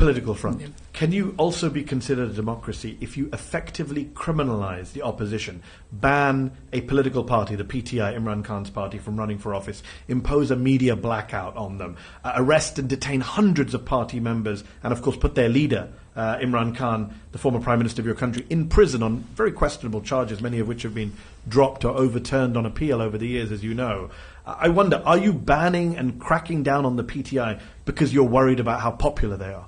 political front, can you also be considered a democracy if you effectively criminalize the opposition, ban a political party, the PTI, Imran Khan's party, from running for office, impose a media blackout on them, arrest and detain hundreds of party members, and of course put their leader, Imran Khan, the former Prime Minister of your country, in prison on very questionable charges, many of which have been dropped or overturned on appeal over the years, as you know. I wonder, are you banning and cracking down on the PTI because you're worried about how popular they are?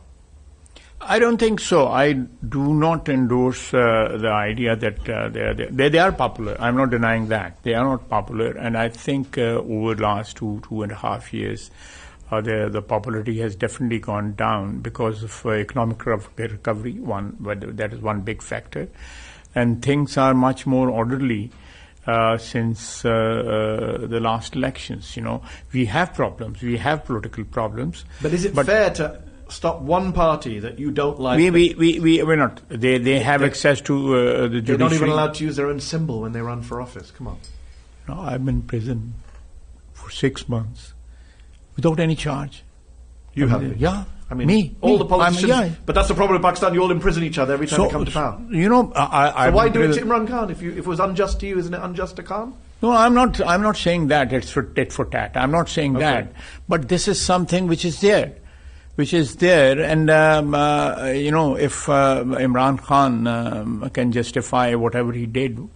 I don't think so. I do not endorse the idea that they are popular. I'm not denying that. They are not popular. And I think over the last 2.5 years, the popularity has definitely gone down because of economic recovery. That is one big factor. And things are much more orderly since the last elections. We have problems. We have political problems. But is it fair to stop one party that you don't like? We're not. They have access to the judiciary. They're not even allowed to use their own symbol when they run for office. Come on. No, I'm in prison for 6 months without any charge. You have been? Yeah. I mean, all the politicians. But that's the problem with Pakistan. You all imprison each other every time you come to power. So why do it to Imran Khan? If it was unjust to you, isn't it unjust to Khan? No, I'm not saying that. It's for tit for tat. I'm not saying that. But this is something which is there. And if Imran Khan can justify whatever he did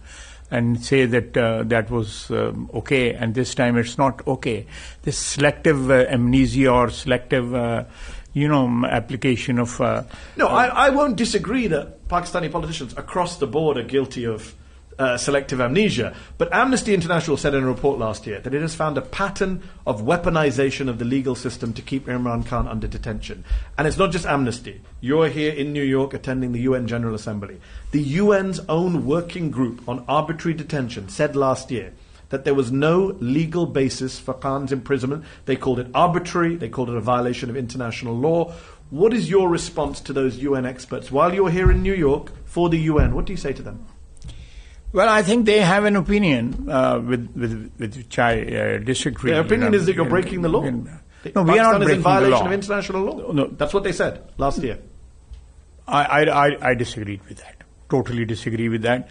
and say that that was okay, and this time it's not okay, this selective amnesia or selective application of... I won't disagree that Pakistani politicians across the board are guilty of selective amnesia, but Amnesty International said in a report last year that it has found a pattern of weaponization of the legal system to keep Imran Khan under detention. And it's not just Amnesty. You're here in New York attending the UN General Assembly. The UN's own working group on arbitrary detention said last year that there was no legal basis for Khan's imprisonment. They called it arbitrary. They called it a violation of international law. What is your response to those UN experts? While you're here in New York for the UN, what do you say to them? Well, I think they have an opinion with which I disagree. Their opinion is that you're breaking the law. No, we are not breaking the law. Pakistan is in violation of international law. No, that's what they said last year. I disagreed with that. Totally disagree with that.